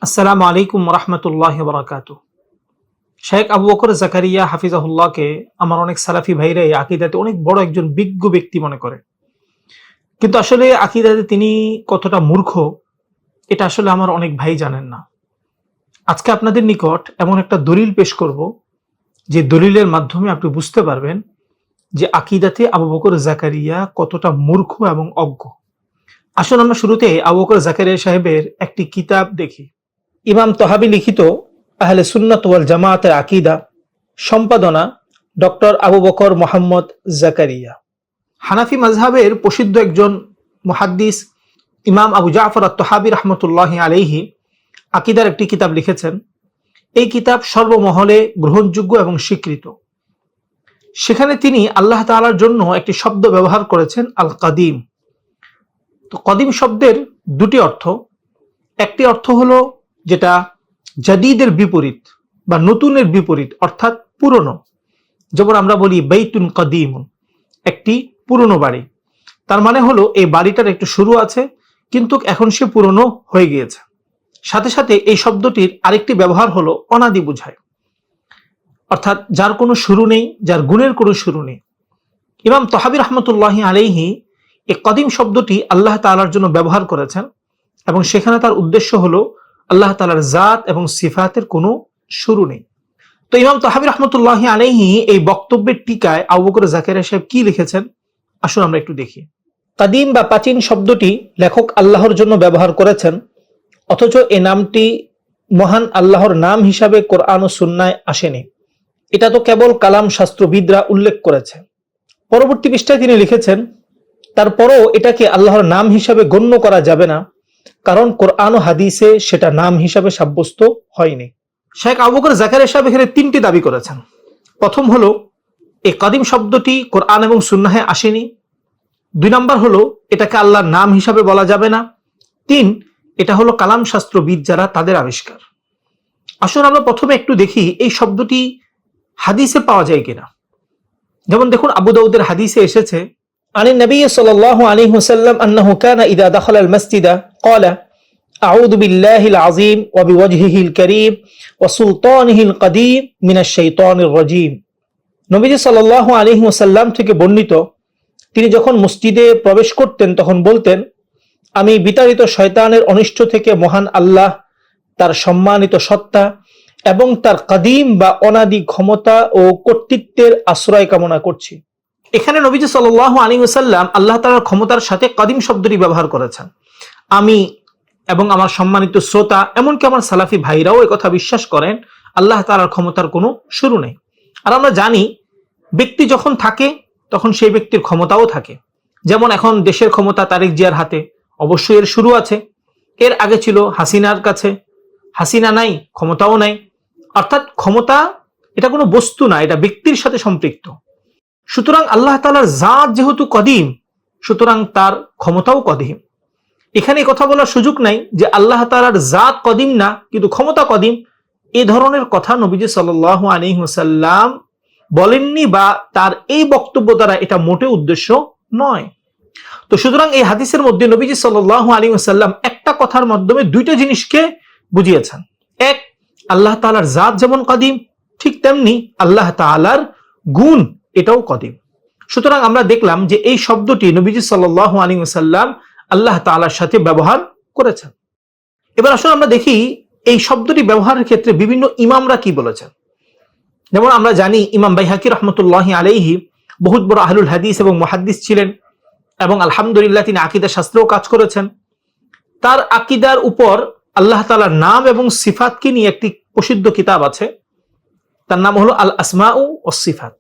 আসসালামু আলাইকুম রহমতুল্লাহ বরাকাতু। শেখ আবু বকর জাকারিয়া হাফিজাহুল্লাহকে আমার অনেক সালাফি ভাইরা এই আকিদাতে অনেক বড় একজন বিজ্ঞ ব্যক্তি মনে করে, কিন্তু আসলে আকিদাতে তিনি কতটা মূর্খ এটা আসলে আমার অনেক ভাই জানেন না। আজকে আপনাদের নিকট এমন একটা দলিল পেশ করব যে দলিলের মাধ্যমে আপনি বুঝতে পারবেন যে আকিদাতে আবু বকর জাকারিয়া কতটা মূর্খ এবং অজ্ঞ। আসুন আমরা শুরুতে আবু বকর জাকারিয়া সাহেবের একটি কিতাব দেখি। ইমাম তহাবি লিখিত আহলে সুন্নাত ওয়াল জামায়াতের আকিদা, সম্পাদনা ডক্টর আবু বকর মোহাম্মদ জাকারিয়া। হানাফি মাযহাবের প্রসিদ্ধ একজন মুহাদ্দিস ইমাম আবু জাফর আত-তহাবি রহমতুল্লাহি আলাইহি আকিদার একটি কিতাব লিখেছেন। এই কিতাব সর্বমহলে গ্রহণযোগ্য এবং স্বীকৃত। সেখানে তিনি আল্লাহ তাআলার জন্য একটি শব্দ ব্যবহার করেছেন, আল কাদিম। তো কদিম শব্দের দুটি অর্থ। একটি অর্থ হলো যেটা জাদিদের বিপরীত বা নতুনের বিপরীত, অর্থাৎ পুরনো। যেমন আমরা বলি বাইতুন কাদিম, একটি পুরনো বাড়ি। তার মানে হলো এই বাড়িটার একটু শুরু আছে কিন্তু এখন সে পুরনো হয়ে গিয়েছে। সাথে সাথে এই শব্দটির আরেকটি ব্যবহার হলো অনাদি বোঝায়, অর্থাৎ যার কোনো শুরু নেই, যার গুণের কোনো শুরু নেই। ইমাম তহাবি রহমতুল্লাহি আলাইহি এই কদিম শব্দটি আল্লাহ তাআলার জন্য ব্যবহার করেছেন এবং সেখানে তার উদ্দেশ্য হলো আল্লাহ তাআলার জাত এবং সিফাতের কোনো শুরু নেই। তো ইমাম তহাবি রহমতুল্লাহি আলাইহি এই বক্তব্যের টিকায় আবু বকর জাকারিয়া সাহেব কি লিখেছেন, আসুন আমরা একটু দেখি। কাদিম বা প্রাচীন শব্দটি লেখক আল্লাহর জন্য ব্যবহার করেছেন, অথচ এই নামটি মহান আল্লাহর নাম হিসাবে কোরআন ও সুন্নায় আসেনি। এটা তো কেবল কালাম শাস্ত্রবিদরা উল্লেখ করেছে। পরবর্তী পৃষ্ঠায় তিনি লিখেছেন, তারপরও এটাকে আল্লাহর নাম হিসাবে গণ্য করা যাবে না, কারণ কোরআন ও হাদিসে সেটা নাম হিসাবে সাব্যস্ত হয়নি। শেখ আবু বকর জাকারিয়া সাহেব এখানে তিনটি দাবি করেছেন। প্রথম হলো এই কাদিম শব্দটি কোরআন এবং সুন্নাহে আসেনি। 2 নম্বর হলো এটাকে আল্লাহর নাম হিসাবে বলা যাবে না। 3, এটা হলো কালাম শাস্ত্রবিদ যারা তাদের আবিষ্কার। আসুন আমরা প্রথমে একটু দেখি এই শব্দটি হাদিসে পাওয়া যায় কিনা। যেমন দেখুন, আবু দাউদের হাদিসে এসেছে, عن النبي صلى الله عليه وسلم أنه كان إذا دخل المسجد قال أعوذ بالله العظيم وبوجهه الكريم وسلطانه القديم من الشيطان الرجيم। নবীজি সাল্লাল্লাহু আলাইহি ওয়াসাল্লাম থেকে বর্ণিত, তিনি যখন মসজিদে প্রবেশ করতেন তখন বলতেন, আমি বিতাড়িত শয়তানের অনিষ্ট থেকে মহান আল্লাহ, তার সম্মানিত সত্তা এবং তার কাদিম বা অনাদি ক্ষমতা ও কর্তৃত্বের আশ্রয় কামনা করছি। এখানে নবীজি সাল্লাল্লাহু আলাইহি ওয়াসাল্লাম আল্লাহ তাআলার ক্ষমতার সাথে কাদিম শব্দটি ব্যবহার করেছেন। আমি এবং আমার সম্মানিত শ্রোতা, এমনকি আমার সালাফি ভাইরাও একথা বিশ্বাস করেন, আল্লাহ তাআলার ক্ষমতার কোনো শুরু নেই। আর আমরা জানি ব্যক্তি যখন থাকে তখন সেই ব্যক্তির ক্ষমতাও থাকে। যেমন এখন দেশের ক্ষমতা তারেক জিয়ার হাতে, অবশ্যই এর শুরু আছে। এর আগে ছিল হাসিনার কাছে, হাসিনা নাই, ক্ষমতাও নাই। অর্থাৎ ক্ষমতা এটা কোনো বস্তু না, এটা ব্যক্তির সাথে সম্পৃক্ত। সুতরাং আল্লাহ তাআলার জাত যেহেতু কদিম, সুতরাং তার ক্ষমতাও কদিম। এখানে কথা বলার সুযোগ নাই যে আল্লাহ তাআলার জাত কদিম না কিন্তু ক্ষমতা কদিম। এই ধরনের কথা নবীজি সাল্লাল্লাহু আলাইহি ওয়াসাল্লাম বলেননি, বা তার এই বক্তব্য দ্বারা এটা মোটেও উদ্দেশ্য নয়। তো সুতরাং এই হাদিসের মধ্যে নবীজি সাল্লাল্লাহু আলাইহি ওয়াসাল্লাম একটা কথার মাধ্যমে দুইটা জিনিসকে বুঝিয়েছেন। এক, আল্লাহ তাআলার জাত যেমন কদিম, ঠিক তেমনি আল্লাহ তাআলার গুণ এটাও কদিম। সুতরাং আমরা দেখলাম যে এই শব্দটি নবীজি সাল্লাল্লাহু আলাইহি ওয়াসাল্লাম আল্লাহ তাআলার সাথে ব্যবহার করেছেন। এবার আসলে আমরা দেখি এই শব্দটি ব্যবহারের ক্ষেত্রে বিভিন্ন ইমামরা কি বলেছেন। যেমন আমরা জানি ইমাম বাইহাকি রহমতুল্লাহি আলাইহি বহুত বড় আহলুল হাদিস এবং মুহাদ্দিস ছিলেন এবং আলহামদুলিল্লাহ তিনি আকীদা শাস্ত্রেও কাজ করেছেন। তার আকীদার উপর আল্লাহ তাআলার নাম এবং সিফাতকে নিয়ে একটি প্রসিদ্ধ কিতাব আছে, তার নাম হলো আল আসমাউ ওয়াস সিফাত।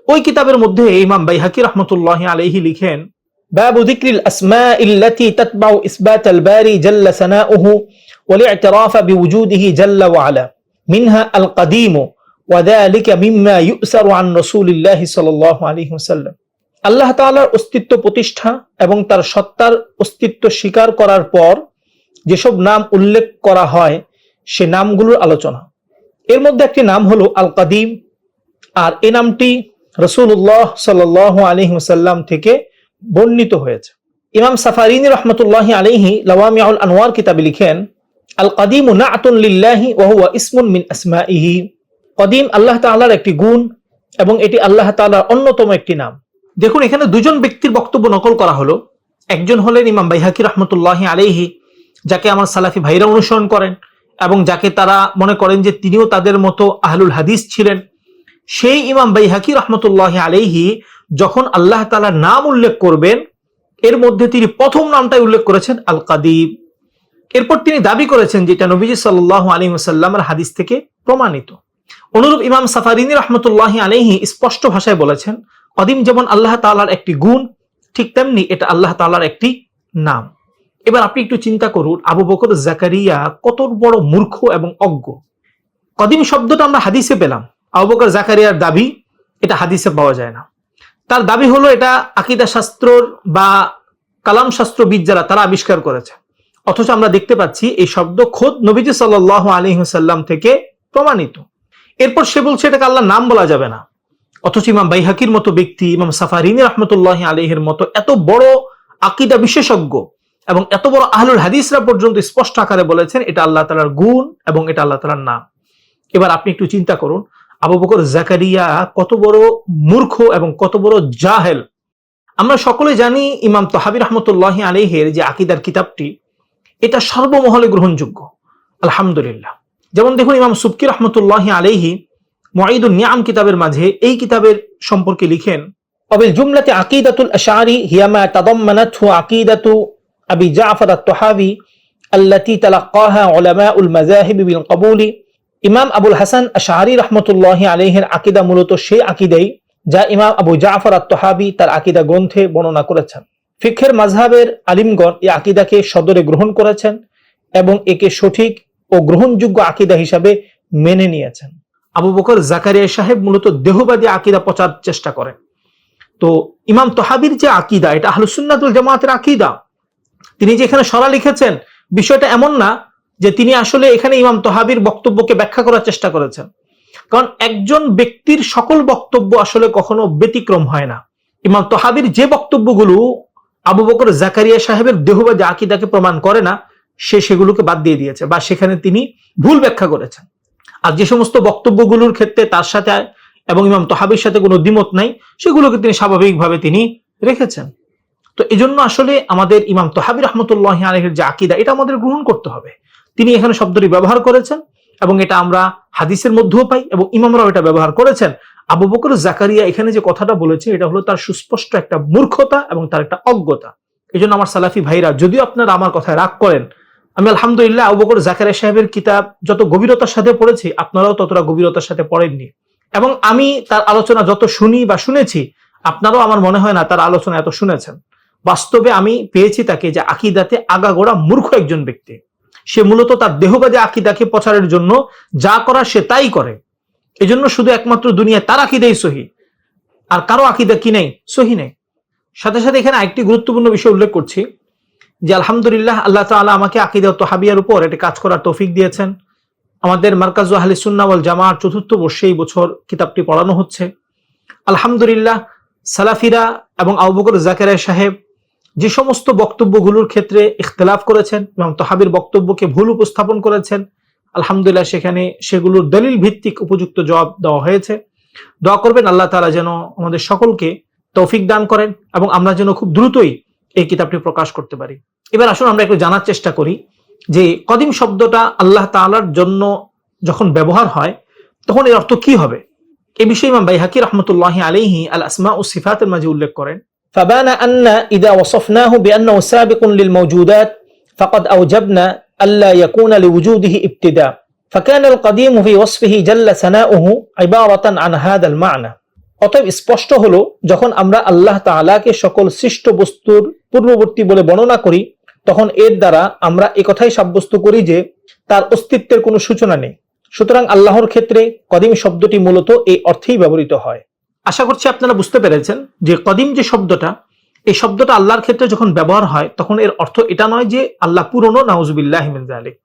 ওই কিতাবের মধ্যে ইমাম বাইহাকি রহমতুল্লাহি আলাইহি লিখেন, বাবু যিকরিল আসমাইল্লাতী তাতবাউ ইসবাতাল বারি জাল্লা সানাউহু ওয়াল ই'তিরাফ বিওজুদিহি জাল্লা ওয়া আলা মিনহা আল কাদিম ওয়া যালিকা মিম্মা ইউসারু আন রাসূলিল্লাহি সাল্লাল্লাহু আলাইহি ওয়াসাল্লাম। আল্লাহ তাআলার অস্তিত্ব প্রতিষ্ঠা এবং তার সত্তার অস্তিত্ব স্বীকার করার পর যেসব নাম উল্লেখ করা হয় সে নামগুলোর আলোচনা। এর মধ্যে একটি নাম হলো আল কাদিম, আর এই নামটি রাসূলুল্লাহ সাল্লাল্লাহু আলাইহি ওয়াসাল্লাম থেকে বর্ণিত হয়েছে। ইমাম সাফারিনী রহমতুল্লাহি আলাইহি লাওয়ামিউল আনওয়ার কিতাবে লিখেন, আল কাদিমু নাআতুন লিল্লাহি ওয়া হুয়া ইসমুন মিন আসমাইহি। কদিম আল্লাহ তাআলার একটি গুণ এবং এটি আল্লাহ তাআলার অন্যতম একটি নাম। দেখুন এখানে দুজন ব্যক্তির বক্তব্য নকল করা হলো। একজন হলেন ইমাম বাইহাকি রহমতুল্লাহি আলাইহি, যাকে আমার সালাফি ভাইরা অনুসরণ করেন এবং যাকে তারা মনে করেন যে তিনিও তাদের মতো আহলুল হাদিস ছিলেন। সেই ইমাম বাইহাকি রহমতুল্লাহি আলাইহি যখন আল্লাহ তাআলার নাম উল্লেখ করবেন, এর মধ্যে তিনি প্রথম নামটাই উল্লেখ করেছেন আল কাদিম। এরপর তিনি দাবি করেছেন যেটা নবীজি সাল্লাল্লাহু আলাইহি ওয়াসাল্লামের হাদিস থেকে প্রমাণিত। অনুরূপ ইমাম সাফারিনী রহমতুল্লাহি আলাইহি স্পষ্ট ভাষায় বলেছেন, কদিম যেমন আল্লাহ তাআলার একটি গুণ, ঠিক তেমনি এটা আল্লাহ তাআলার একটি নাম। এবার আপনি একটু চিন্তা করুন, আবু বকর জাকারিয়া কত বড় মূর্খ এবং অজ্ঞ। কদিম শব্দটা আমরা হাদিসে পেলাম, আবু বকর জাকারিয়ার দাবি এটা হাদিসে পাওয়া যায় না। তার দাবি হলো এটা আকীদা শাস্ত্রর বা কালাম শাস্ত্রবিদ যারা তারা আবিষ্কার করেছে, অথচ আমরা দেখতে পাচ্ছি এই শব্দ খোদ নবীজি সাল্লাল্লাহু আলাইহি ওয়াসাল্লাম থেকে প্রমাণিত। এরপর সে বলছে এটাকে আল্লাহর নাম বলা যাবে না, অথচ ইমাম বাইহাকির মতো ব্যক্তি, ইমাম সাফারিনী রহমতুল্লাহি আলাইহির মতো এত বড় আকীদা বিশেষজ্ঞ এবং এত বড় আহলুল হাদিসরা পর্যন্ত স্পষ্ট আকারে বলেছেন এটা আল্লাহ তাআলার গুণ এবং এটা আল্লাহ তাআলার নাম। এবার আপনি একটু চিন্তা করুন, আবু বকর জাকারিয়া কত বড় মূর্খ এবং কত বড় জাহেল। আমরা সকলে জানি ইমাম তাহাবী রহমতুল্লাহি আলাইহির যে আকীদার কিতাবটি, এটা সর্বমহলে গ্রহণযোগ্য আলহামদুলিল্লাহ। যেমন দেখুন ইমাম সুবকি রহমতুল্লাহি আলাইহি মুঈদুন নিআম কিতাবের মাঝে এই কিতাবের সম্পর্কে লিখেন, অবিল জুমলাতে আকীদাতুল আশআরি হিয়া মা তাদাম্মানাতহু আকীদাতু আবি জাফর আত-তাহাবী আল্লাতী তালাক্কাহা উলামাউল মাযাহিব বিল কবুলি। ইমাম আবুল হাসান আশআরি রহমতুল্লাহি আলাইহির আকীদা মূলত সেই আকীদাই যা ইমাম আবু জাফর আত-তাহাবী তার আকীদা গ্রন্থে বর্ণনা করেছেন। ফিকহের মাযহাবের আলিমগণ এই আকীদাকে সদরে গ্রহণ করেছেন এবং একে সঠিক ও গ্রহণযোগ্য আকীদা হিসাবে মেনে নিয়েছেন। আবু বকর জাকারিয়া সাহেব মূলত দেহবাদী আকীদা প্রচার চেষ্টা করেন। তো ইমাম তাহাবীর যে আকীদা, এটা আহলুস সুন্নাত ওয়াল জামাতের আকীদা। তিনি যে এখানে সরা লিখেছেন, বিষয়টা এমন না যে তিনি আসলে এখানে ইমাম তাহাবীর বক্তব্যকে ব্যাখ্যা করার চেষ্টা করেছেন, কারণ একজন ব্যক্তির সকল বক্তব্য আসলে কখনো ব্যতিক্রম হয় না। ইমাম তাহাবীর যে বক্তব্যগুলো আবু বকর জাকারিয়া সাহেবের দেহবাদী আকীদাকে প্রমাণ করে না, সেগুলোকে বাদ দিয়ে দিয়েছে বা সেখানে তিনি ভুল ব্যাখ্যা করেছেন। আর যে সমস্ত বক্তব্যগুলোর ক্ষেত্রে তার সাথে এবং ইমাম তাহাবীর সাথে কোনো দ্বিমত নাই, সেগুলোকে তিনি স্বাভাবিকভাবে তিনি রেখেছেন। তো এজন্য আসলে আমাদের ইমাম তাহাবী রহমতুল্লাহি আলাইহির যে আকীদা, এটা আমাদের গ্রহণ করতে হবে। তিনি এখানে শব্দটি ব্যবহার করেছেন এবং এটা আমরা হাদিসের মধ্যেও পাই এবং ইমামরাও এটা ব্যবহার করেছেন। আবু বকর জাকারিয়া এখানে যে কথাটা বলেছে, এটা হলো তার সুস্পষ্ট একটা মূর্খতা এবং তার একটা অজ্ঞতা। এই জন্য আমার সালাফি ভাইরা, যদিও আপনারা আমার কথায় রাগ করেন, আমি আলহামদুলিল্লাহ আবু বকর জাকারিয়া সাহেবের কিতাব যত গভীরতার সাথে পড়েছি, আপনারাও ততটা গভীরতার সাথে পড়েননি। এবং আমি তার আলোচনা যত শুনি বা শুনেছি, আপনারাও আমার মনে হয় না তার আলোচনা এত শুনেছেন। বাস্তবে আমি পেয়েছি তাকে যে আকীদাতে আগাগোড়া মূর্খ একজন ব্যক্তি। সে মূলত তার দেহবাদী আকীদাকে প্রচারের জন্য যা করার সে তাই করে। এজন্য শুধু একমাত্র দুনিয়ায় তার আকীদাই সহি, আর কারো আকীদা কি নেই, সহি নেই। সাথে সাথে এখানে আরেকটি গুরুত্বপূর্ণ বিষয় উল্লেখ করছি যে আলহামদুলিল্লাহ আল্লাহ তাআলা আমাকে আকীদা তাহাবিয়ার উপর এটা কাজ করার তৌফিক দিয়েছেন। আমাদের মারকাজ আহলে সুন্নাহ ওয়াল জামাআর ৪র্থ বর্ষে এই বছর কিতাবটি পড়ানো হচ্ছে। আলহামদুলিল্লাহ সালাফিরা এবং আবু বকর জাকারিয়া সাহেব যে সমস্ত বক্তব্যগুলোর ক্ষেত্রে ইখতিলাফ করেছেন, ইমাম তাহাবীর বক্তব্যকে ভুল উপস্থাপন করেছেন, আলহামদুলিল্লাহ সেখানে সেগুলোর দলিল ভিত্তিক উপযুক্ত জবাব দেওয়া হয়েছে। দোয়া করবেন আল্লাহ তাআলা যেন আমাদের সকলকে তৌফিক দান করেন এবং আমরা যেন খুব দ্রুতই এই কিতাবটি প্রকাশ করতে পারি। এবার আসুন আমরা একটু জানার চেষ্টা করি যে কদিম শব্দটা আল্লাহ তাআলার জন্য যখন ব্যবহার হয় তখন এর অর্থ কি হবে। এই বিষয়ে ইমাম বাইহাকি রাহমাতুল্লাহি আলাইহি আল আসমা ও সিফাতের মাঝে উল্লেখ করেন, ফাবানা আন্না ইযা ওয়াসাফনাহু বিআন্নাহু সাবিকুন লিল মাওজুদাত ফাকাদ আওজাবনা আল্লা ইয়াকুনা লিওজুদিহি ইবতিদা ফাকানা আল কদিম ফি ওয়াসফিহি জাল্লা সানাউহু ইবারাতান আন হাদাল মা'না। অতএব স্পষ্ট হলো, যখন আমরা আল্লাহ তাআলাকে সকল সৃষ্ট বস্তুর পূর্ববর্তী বলে বর্ণনা করি, তখন এর দ্বারা আমরা একথাই সাব্যস্ত করি যে তার অস্তিত্বের কোনো সূচনা নেই। সুতরাং আল্লাহর ক্ষেত্রে কদিম শব্দটি মূলত এই অর্থেই ব্যবহৃত হয়। আশা করছি আপনারা বুঝতে পেরেছেন যে কদিম যে শব্দটা, এই শব্দটা আল্লাহর ক্ষেত্রে যখন ব্যবহার হয় তখন এর অর্থ এটা নয় যে আল্লাহ পুরনো, নাউজুবিল্লাহি মিন যালিক।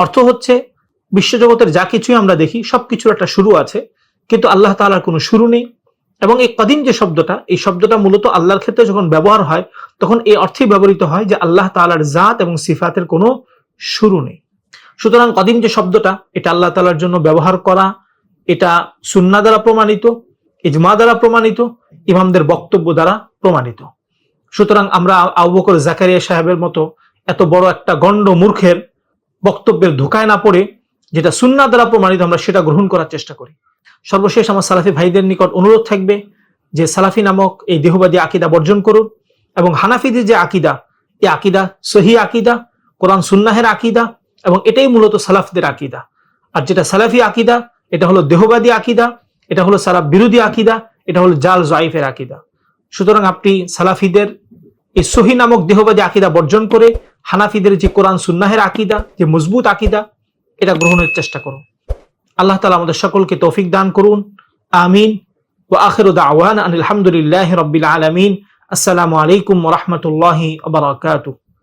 অর্থ হচ্ছে বিশ্বজগতের যা কিছুই আমরা দেখি সবকিছুর একটা শুরু আছে, কিন্তু আল্লাহ তাআলার কোনো শুরু নেই। এবং এই কদিম যে শব্দটা, এই শব্দটা মূলত আল্লাহর ক্ষেত্রে যখন ব্যবহার হয় তখন এই অর্থেই ব্যবহৃত হয় যে আল্লাহ তাআলার জাত এবং সিফাতের কোনো শুরু নেই। সুতরাং কদিম যে শব্দটা, এটা আল্লাহ তাআলার জন্য ব্যবহার করা, এটা সুন্নাহ দ্বারা প্রমাণিত, ইজমা দ্বারা প্রমাণিত, ইমামদের বক্তব্য দ্বারা প্রমাণিত। সুতরাং আমরা আবু বকর জাকারিয়া সাহেবের মতো এত বড় একটা গণ্ড মূর্খের বক্তব্যের ধোকায় না পড়ে যেটা সুন্নাহ দ্বারা প্রমাণিত আমরা সেটা গ্রহণ করার চেষ্টা করি। সর্বশেষ আমার সালাফি ভাইদের নিকট অনুরোধ থাকবে যে সালাফি নামক এই দেহবাদী আকীদা বর্জন করুন এবং হানাফিদের যে আকীদা, এই আকীদা সহি আকীদা, কোরআন সুন্নাহের আকীদা, এবং এটাই মূলত সালাফদের আকীদা। আর যেটা সালাফি আকীদা, এটা হলো দেহবাদী আকীদা, এটা হলো সালাফ বিরোধী আকীদা, এটা হলো জাল জাইফের আকীদা। সুতরাং আপনি সালাফিদের এই সহি নামক দেহবাদী আকীদা বর্জন করে হানাফিদের যে কোরআন সুন্নাহের আকীদা, যে মজবুত আকীদা, এটা গ্রহণের চেষ্টা করুন। আল্লাহ তাআলা আমাদের সকলকে তৌফিক দান করুন, আমিন। ওয়া আখিরু দাওয়ানা আনিল হামদুলিল্লাহি রাব্বিল আলামিন। আসসালামু আলাইকুম ওয়া রাহমাতুল্লাহি ওয়া বারাকাতুহু।